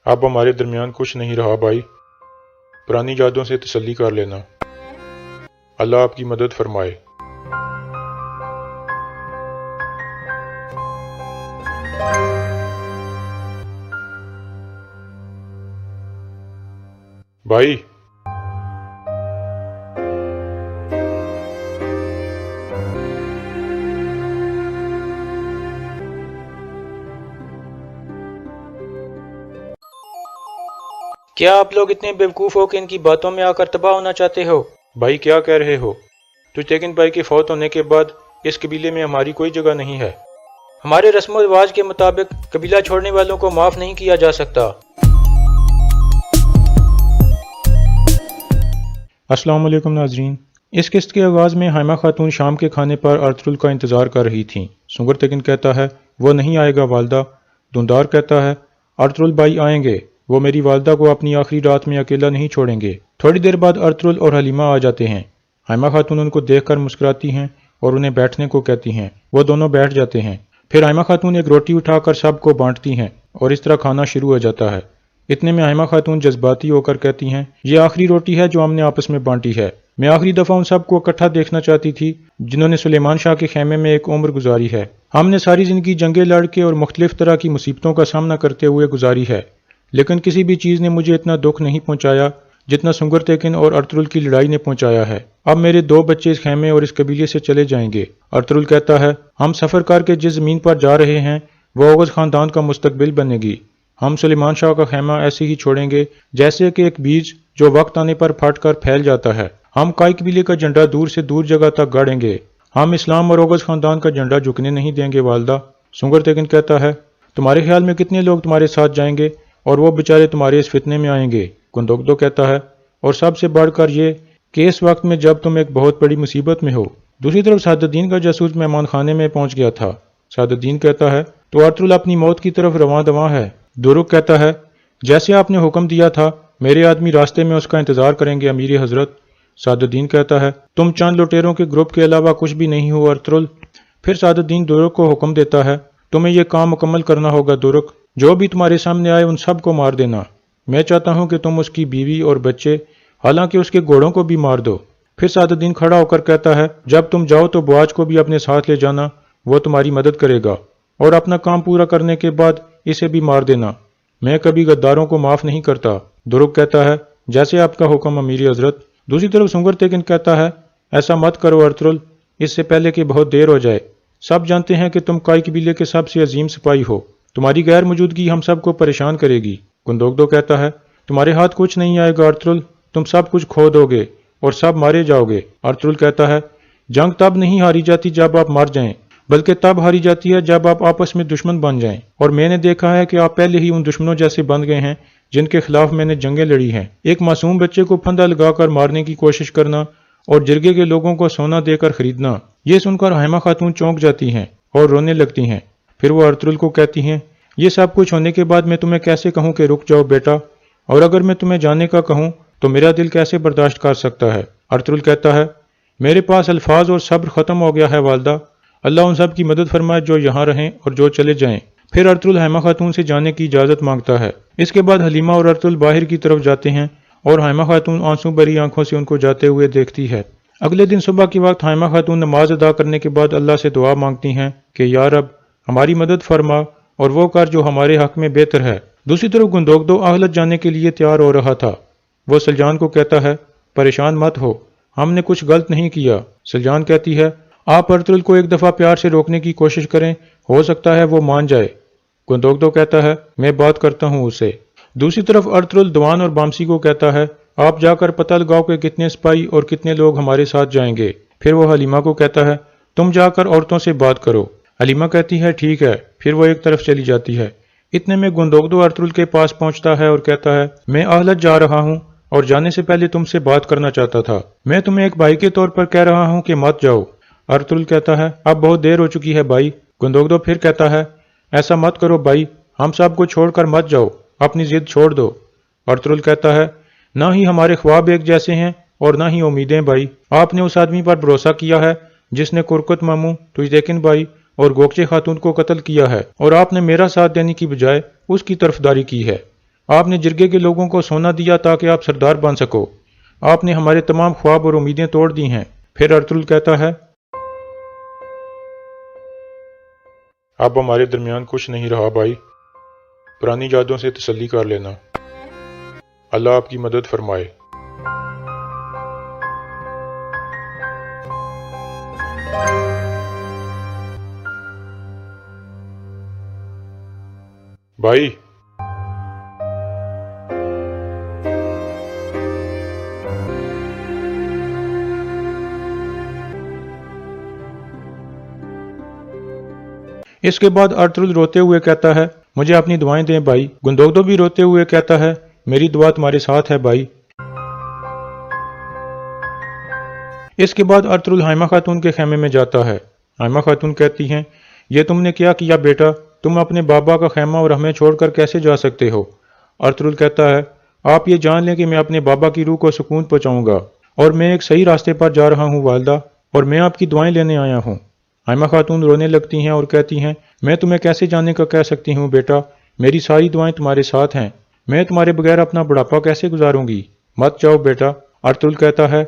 اب ہمارے درمیان کچھ نہیں رہا بھائی، پرانی یادوں سے تسلی کر لینا۔ اللہ آپ کی مدد فرمائے۔ بھائی کیا آپ لوگ اتنے بیوقوف ہو کہ ان کی باتوں میں آ کر تباہ ہونا چاہتے ہو؟ بھائی کیا کہہ رہے ہو؟ تجتیکن بھائی کے فوت ہونے کے بعد اس قبیلے میں ہماری کوئی جگہ نہیں ہے۔ ہمارے رسم و رواج کے مطابق قبیلہ چھوڑنے والوں کو معاف نہیں کیا جا سکتا۔ السلام علیکم ناظرین، اس قسط کے آغاز میں حائمہ خاتون شام کے کھانے پر ارطغرل کا انتظار کر رہی تھیں۔ سنگر تیکن کہتا ہے وہ نہیں آئے گا والدہ۔ دھندار کہتا ہے ارطغرل بھائی آئیں گے، وہ میری والدہ کو اپنی آخری رات میں اکیلا نہیں چھوڑیں گے۔ تھوڑی دیر بعد ارطغرل اور حلیمہ آ جاتے ہیں۔ حائمہ خاتون ان کو دیکھ کر مسکراتی ہیں اور انہیں بیٹھنے کو کہتی ہیں۔ وہ دونوں بیٹھ جاتے ہیں۔ پھر حائمہ خاتون ایک روٹی اٹھا کر سب کو بانٹتی ہیں اور اس طرح کھانا شروع ہو جاتا ہے۔ اتنے میں حائمہ خاتون جذباتی ہو کر کہتی ہیں یہ آخری روٹی ہے جو ہم نے آپس میں بانٹی ہے۔ میں آخری دفعہ ان سب کو اکٹھا دیکھنا چاہتی تھی جنہوں نے سلیمان شاہ کے خیمے میں ایک عمر گزاری ہے۔ ہم نے ساری زندگی جنگیں لڑ کے اور مختلف طرح کی مصیبتوں کا سامنا کرتے ہوئے گزاری ہے، لیکن کسی بھی چیز نے مجھے اتنا دکھ نہیں پہنچایا جتنا سنگر تیکن اور ارطغرل کی لڑائی نے پہنچایا ہے۔ اب میرے 2 بچے اس خیمے اور اس قبیلے سے چلے جائیں گے۔ ارطغرل کہتا ہے ہم سفر کر کے جس زمین پر جا رہے ہیں وہ اوغز خاندان کا مستقبل بنے گی۔ ہم سلیمان شاہ کا خیمہ ایسے ہی چھوڑیں گے جیسے کہ ایک بیج جو وقت آنے پر پھٹ کر پھیل جاتا ہے۔ ہم کائی قبیلے کا جھنڈا دور سے دور جگہ تک گاڑیں گے۔ ہم اسلام اور اوغز خاندان کا جھنڈا جھکنے نہیں دیں گے والدہ۔ سنگر تیکن کہتا ہے تمہارے خیال میں کتنے لوگ تمہارے ساتھ جائیں گے اور وہ بیچارے تمہارے اس فتنے میں آئیں گے؟ گندوگدو کہتا ہے اور سب سے بڑھ کر یہ کہ اس وقت میں جب تم ایک بہت بڑی مصیبت میں ہو۔ دوسری طرف سعد الدین کا جاسوس مہمان خانے میں پہنچ گیا تھا۔ سعد الدین کہتا ہے تو ارطغرل اپنی موت کی طرف رواں دواں ہے۔ دورک کہتا ہے جیسے آپ نے حکم دیا تھا میرے آدمی راستے میں اس کا انتظار کریں گے امیر حضرت۔ سعد الدین کہتا ہے تم چند لٹیروں کے گروپ کے علاوہ کچھ بھی نہیں ہو ارطغرل۔ پھر سعد الدین دورک کو حکم دیتا ہے تمہیں یہ کام مکمل کرنا ہوگا دورک، جو بھی تمہارے سامنے آئے ان سب کو مار دینا۔ میں چاہتا ہوں کہ تم اس کی بیوی اور بچے حالانکہ اس کے گھوڑوں کو بھی مار دو۔ پھر سعد الدین کھڑا ہو کر کہتا ہے جب تم جاؤ تو بواج کو بھی اپنے ساتھ لے جانا، وہ تمہاری مدد کرے گا، اور اپنا کام پورا کرنے کے بعد اسے بھی مار دینا۔ میں کبھی غداروں کو معاف نہیں کرتا۔ دورک کہتا ہے جیسے آپ کا حکم امیر حضرت۔ دوسری طرف سنگر تیکن کہتا ہے ایسا مت کرو ارطغرل، اس سے پہلے کہ بہت دیر ہو جائے۔ سب جانتے ہیں کہ تم کائی قبیلے کے سب سے عظیم سپاہی ہو، تمہاری غیر موجودگی ہم سب کو پریشان کرے گی۔ گندوگدو کہتا ہے تمہارے ہاتھ کچھ نہیں آئے گا ارطغرل، تم سب کچھ کھو دو گے اور سب مارے جاؤ گے۔ ارطغرل کہتا ہے جنگ تب نہیں ہاری جاتی جب آپ مر جائیں، بلکہ تب ہاری جاتی ہے جب آپ آپس میں دشمن بن جائیں، اور میں نے دیکھا ہے کہ آپ پہلے ہی ان دشمنوں جیسے بن گئے ہیں جن کے خلاف میں نے جنگیں لڑی ہیں۔ ایک معصوم بچے کو پھندا لگا کر مارنے کی کوشش کرنا اور جرگے کے لوگوں کو سونا دے کر خریدنا۔ یہ سن کر حائمہ خاتون چونک جاتی ہیں اور رونے لگتی ہیں۔ پھر وہ ارطغرل کو کہتی ہیں یہ سب کچھ ہونے کے بعد میں تمہیں کیسے کہوں کہ رک جاؤ بیٹا، اور اگر میں تمہیں جانے کا کہوں تو میرا دل کیسے برداشت کر سکتا ہے؟ ارطغرل کہتا ہے میرے پاس الفاظ اور صبر ختم ہو گیا ہے والدہ، اللہ ان سب کی مدد فرمائے جو یہاں رہیں اور جو چلے جائیں۔ پھر ارطغرل حائمہ خاتون سے جانے کی اجازت مانگتا ہے۔ اس کے بعد حلیمہ اور ارطغرل باہر کی طرف جاتے ہیں اور حائمہ خاتون آنسو بھری آنکھوں سے ان کو جاتے ہوئے دیکھتی ہے۔ اگلے دن صبح کے وقت حائمہ خاتون نماز ادا کرنے کے بعد اللہ سے دعا مانگتی ہیں کہ یا رب ہماری مدد فرما اور وہ کر جو ہمارے حق میں بہتر ہے۔ دوسری طرف گندوگدو اہلت جانے کے لیے تیار ہو رہا تھا۔ وہ سلجان کو کہتا ہے پریشان مت ہو، ہم نے کچھ غلط نہیں کیا۔ سلجان کہتی ہے آپ ارطغرل کو ایک دفعہ پیار سے روکنے کی کوشش کریں، ہو سکتا ہے وہ مان جائے۔ گندوگدو کہتا ہے میں بات کرتا ہوں اسے۔ دوسری طرف ارطغرل دوان اور بامسی کو کہتا ہے آپ جا کر پتہ لگاؤ کہ کتنے سپاہی اور کتنے لوگ ہمارے ساتھ جائیں گے۔ پھر وہ حلیمہ کو کہتا ہے تم جا کر عورتوں سے بات کرو۔ حلیمہ کہتی ہے ٹھیک ہے، پھر وہ ایک طرف چلی جاتی ہے۔ اتنے میں گندوگدو ارطغرل کے پاس پہنچتا ہے اور کہتا ہے میں اہلت جا رہا ہوں اور جانے سے پہلے تم سے بات کرنا چاہتا تھا۔ میں تمہیں ایک بھائی کے طور پر کہہ رہا ہوں کہ مت جاؤ۔ ارطغرل کہتا ہے اب بہت دیر ہو چکی ہے بھائی۔ گندوگدو پھر کہتا ہے ایسا مت کرو بھائی، ہم سب کو چھوڑ کر مت جاؤ، اپنی ضد چھوڑ دو۔ ارطغرل کہتا ہے نہ ہی ہمارے خواب ایک جیسے ہیں اور نہ ہی امیدیں بھائی۔ آپ نے اس آدمی پر بھروسہ کیا ہے جس نے کرکت ماموں، تجتیکن بھائی اور گوکچے خاتون کو قتل کیا ہے، اور آپ نے میرا ساتھ دینے کی بجائے اس کی طرفداری کی ہے۔ آپ نے جرگے کے لوگوں کو سونا دیا تاکہ آپ سردار بن سکو۔ آپ نے ہمارے تمام خواب اور امیدیں توڑ دی ہیں۔ پھر ارطغرل کہتا ہے، اب ہمارے درمیان کچھ نہیں رہا بھائی، پرانی یادوں سے تسلی کر لینا، اللہ آپ کی مدد فرمائے۔ بھائی اس کے بعد ارطغرل روتے ہوئے کہتا ہے، مجھے اپنی دعائیں دیں بھائی۔ گندوگدو بھی روتے ہوئے کہتا ہے، میری دعا تمہارے ساتھ ہے بھائی۔ اس کے بعد ارطغرل حائمہ خاتون کے خیمے میں جاتا ہے۔ حائمہ خاتون کہتی ہیں، یہ تم نے کیا کیا بیٹا؟ تم اپنے بابا کا خیمہ اور ہمیں چھوڑ کر کیسے جا سکتے ہو؟ ارطغرل کہتا ہے، آپ یہ جان لیں کہ میں اپنے بابا کی روح کو سکون پہنچاؤں گا، اور میں ایک صحیح راستے پر جا رہا ہوں والدہ، اور میں آپ کی دعائیں لینے آیا ہوں۔ حائمہ خاتون رونے لگتی ہیں اور کہتی ہیں، میں تمہیں کیسے جانے کا کہہ سکتی ہوں بیٹا، میری ساری دعائیں تمہارے ساتھ ہیں، میں تمہارے بغیر اپنا بڑھاپا کیسے گزاروں گی؟ مت جاؤ بیٹا۔ ارطغرل کہتا ہے،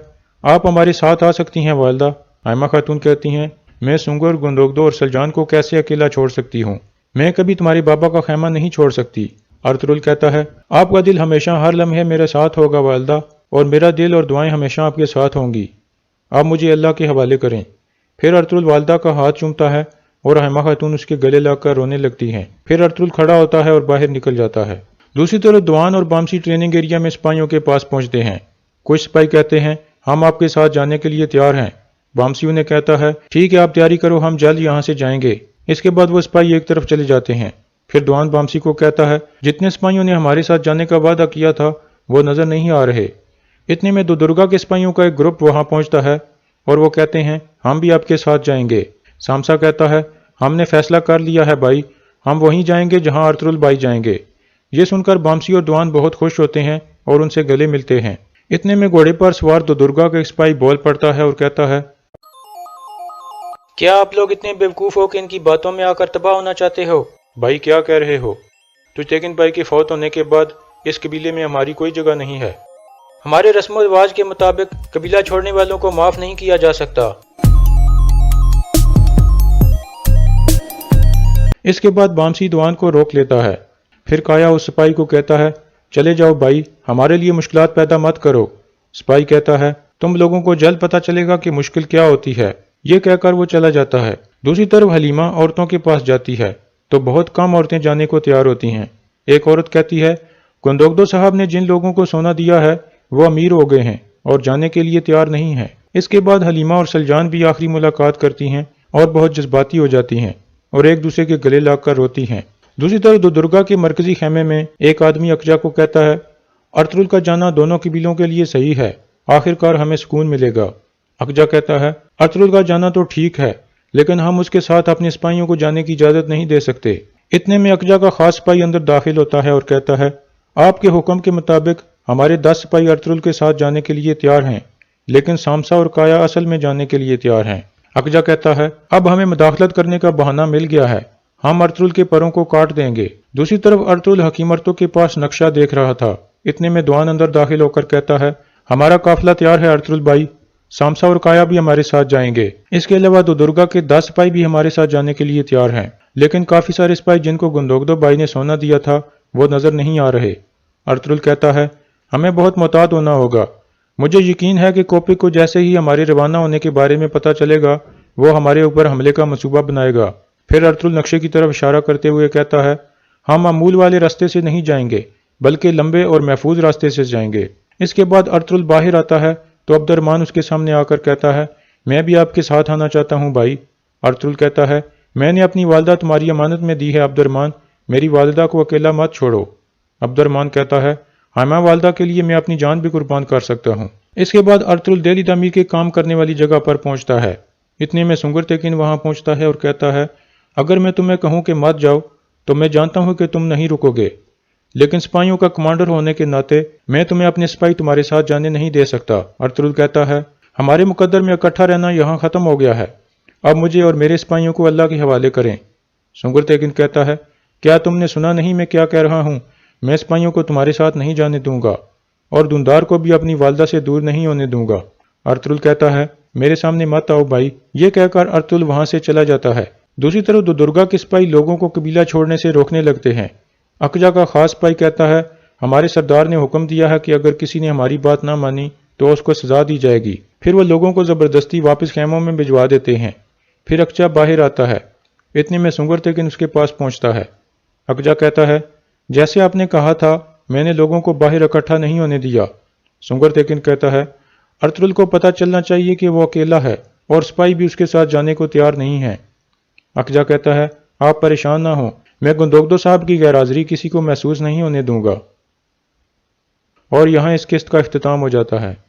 آپ ہمارے ساتھ آ سکتی ہیں والدہ۔ حائمہ خاتون کہتی ہیں، میں سنگر، گندوگدو اور سلجان کو کیسے اکیلا چھوڑ سکتی ہوں؟ میں کبھی تمہارے بابا کا خیمہ نہیں چھوڑ سکتی۔ ارطغرل کہتا ہے، آپ کا دل ہمیشہ ہر لمحے میرے ساتھ ہوگا والدہ، اور میرا دل اور دعائیں ہمیشہ آپ کے ساتھ ہوں گی۔ آپ مجھے اللہ کے حوالے کریں۔ پھر ارطغرل والدہ کا ہاتھ چومتا ہے اور حائمہ خاتون اس کے گلے لگ کر رونے لگتی ہیں۔ پھر ارطغرل کھڑا ہوتا ہے اور باہر نکل جاتا ہے۔ دوسری طرف دوان اور بامسی ٹریننگ ایریا میں سپاہیوں کے پاس پہنچتے ہیں۔ کچھ سپاہی کہتے ہیں، ہم آپ کے ساتھ جانے کے لیے تیار ہیں۔ بامسی انہیں کہتا ہے، ٹھیک ہے آپ تیاری کرو، ہم جلد یہاں سے جائیں گے۔ اس کے بعد وہ سپاہی ایک طرف چلے جاتے ہیں۔ پھر دوان بامسی کو کہتا ہے، جتنے سپاہیوں نے ہمارے ساتھ جانے کا وعدہ کیا تھا وہ نظر نہیں آ رہے۔ اتنے میں درگا کے سپاہیوں کا ایک گروپ وہاں پہنچتا ہے اور وہ کہتے ہیں، ہم بھی آپ کے ساتھ جائیں گے۔ سامسا کہتا ہے، ہم نے فیصلہ کر لیا ہے بھائی، ہم وہیں جائیں گے جہاں ارطغرل بھائی جائیں گے۔ یہ سن کر بامسی اور دوان بہت خوش ہوتے ہیں اور ان سے گلے ملتے ہیں۔ اتنے میں گھوڑے پر سوار درگا کا ایک سپاہی بول پڑتا ہے اور کہتا ہے، کیا آپ لوگ اتنے بیوقوف ہو کہ ان کی باتوں میں آ کر تباہ ہونا چاہتے ہو؟ بھائی کیا کہہ رہے ہو؟ تجتیکن بھائی کے فوت ہونے کے بعد اس قبیلے میں ہماری کوئی جگہ نہیں ہے۔ ہمارے رسم و رواج کے مطابق قبیلہ چھوڑنے والوں کو معاف نہیں کیا جا سکتا۔ اس کے بعد بامسی دوان کو روک لیتا ہے۔ پھر کایا اس سپاہی کو کہتا ہے، چلے جاؤ بھائی، ہمارے لیے مشکلات پیدا مت کرو۔ سپاہی کہتا ہے، تم لوگوں کو جلد پتہ چلے گا کہ مشکل کیا ہوتی ہے۔ یہ کہہ کر وہ چلا جاتا ہے۔ دوسری طرف حلیمہ عورتوں کے پاس جاتی ہے تو بہت کم عورتیں جانے کو تیار ہوتی ہیں۔ ایک عورت کہتی ہے، گندوگدو صاحب نے جن لوگوں کو سونا دیا ہے وہ امیر ہو گئے ہیں اور جانے کے لیے تیار نہیں ہیں۔ اس کے بعد حلیمہ اور سلجان بھی آخری ملاقات کرتی ہیں اور بہت جذباتی ہو جاتی ہیں اور ایک دوسرے کے گلے لگ کر روتی ہیں۔ دوسری طرف درگا کے مرکزی خیمے میں ایک آدمی اکجا کو کہتا ہے، ارطغرل کا جانا دونوں قبیلوں کے لیے صحیح ہے، آخر کار ہمیں سکون ملے گا۔ اکجا کہتا ہے، ارطغرل کا جانا تو ٹھیک ہے، لیکن ہم اس کے ساتھ اپنے سپاہیوں کو جانے کی اجازت نہیں دے سکتے۔ اتنے میں اکجا کا خاص سپاہی اندر داخل ہوتا ہے اور کہتا ہے، آپ کے حکم کے مطابق ہمارے 10 سپاہی ارطغرل کے ساتھ جانے کے لیے تیار ہیں، لیکن سامسا اور کایا اصل میں جانے کے لیے تیار ہیں۔ اکجا کہتا ہے، اب ہمیں مداخلت کرنے کا بہانہ مل گیا ہے، ہم ارطغرل کے پروں کو کاٹ دیں گے۔ دوسری طرف ارطغرل حکیمرتوں کے پاس نقشہ دیکھ رہا تھا۔ اتنے میں دوان اندر داخل ہو کر کہتا ہے، ہمارا قافلہ تیار ہے ارطغرل بھائی، سامسا اور کایا بھی ہمارے ساتھ جائیں گے۔ اس کے علاوہ درگا کے 10 سپاہی بھی ہمارے ساتھ جانے کے لیے تیار ہیں، لیکن کافی سارے سپاہی جن کو گندوگدو بھائی نے سونا دیا تھا وہ نظر نہیں آ رہے۔ ارطغرل کہتا ہے، ہمیں بہت محتاط ہونا ہوگا، مجھے یقین ہے کہ کوپک کو جیسے ہی ہمارے روانہ ہونے کے بارے میں پتہ چلے گا وہ ہمارے اوپر حملے کا منصوبہ بنائے گا۔ پھر ارطغرل نقشے کی طرف اشارہ کرتے ہوئے کہتا ہے، ہم معمول والے راستے سے نہیں جائیں گے بلکہ لمبے اور محفوظ راستے سے جائیں گے۔ اس کے بعد ارطغرل باہر آتا ہے تو عبد الرحمن اس کے سامنے آ کر کہتا ہے، میں بھی آپ کے ساتھ آنا چاہتا ہوں بھائی۔ ارطغرل کہتا ہے، میں نے اپنی والدہ تمہاری امانت میں دی ہے عبد الرحمن، میری والدہ کو اکیلا مت چھوڑو۔ عبد الرحمن کہتا ہے، حائمہ والدہ کے لیے میں اپنی جان بھی قربان کر سکتا ہوں۔ اس کے بعد ارطغرل دہلی تعمیر کے کام کرنے والی جگہ پر پہنچتا ہے۔ اتنے میں سنگر تیکن وہاں پہنچتا ہے اور کہتا ہے، اگر میں تمہیں کہوں کہ مت جاؤ تو میں جانتا ہوں کہ تم نہیں رکو گے، لیکن سپاہیوں کا کمانڈر ہونے کے ناطے میں تمہیں اپنے سپاہی تمہارے ساتھ جانے نہیں دے سکتا۔ ارطغرل کہتا ہے، ہمارے مقدر میں اکٹھا رہنا یہاں ختم ہو گیا ہے، اب مجھے اور میرے سپاہیوں کو اللہ کے حوالے کریں۔ سنگر تیکن کہتا ہے، کیا تم نے سنا نہیں میں کیا کہہ رہا ہوں؟ میں سپاہیوں کو تمہارے ساتھ نہیں جانے دوں گا اور دندار کو بھی اپنی والدہ سے دور نہیں ہونے دوں گا۔ ارطغرل کہتا ہے میرے سامنے مت آؤ بھائی، یہ کہہ کر ارطغرل وہاں سے چلا جاتا ہے۔ دوسری طرف دودرگا کے سپاہی لوگوں کو قبیلہ چھوڑنے سے روکنے لگتے ہیں۔ اکجا کا خاص سپاہی کہتا ہے ہمارے سردار نے حکم دیا ہے کہ اگر کسی نے ہماری بات نہ مانی تو اس کو سزا دی جائے گی۔ پھر وہ لوگوں کو زبردستی واپس خیموں میں بھجوا دیتے ہیں۔ پھر اکجا باہر آتا ہے، اتنے میں سنگر تیکن اس کے پاس پہنچتا ہے۔ اکجا کہتا ہے جیسے آپ نے کہا تھا میں نے لوگوں کو باہر اکٹھا نہیں ہونے دیا۔ سنگر تیکن کہتا ہے ارطغرل کو پتہ چلنا چاہیے کہ وہ اکیلا ہے اور سپاہی بھی اس کے ساتھ جانے کو تیار نہیں ہیں۔ اکجا کہتا ہے آپ پریشان نہ ہوں، میں گندوگدو صاحب کی غیر حاضری کسی کو محسوس نہیں ہونے دوں گا۔ اور یہاں اس قسط کا اختتام ہو جاتا ہے۔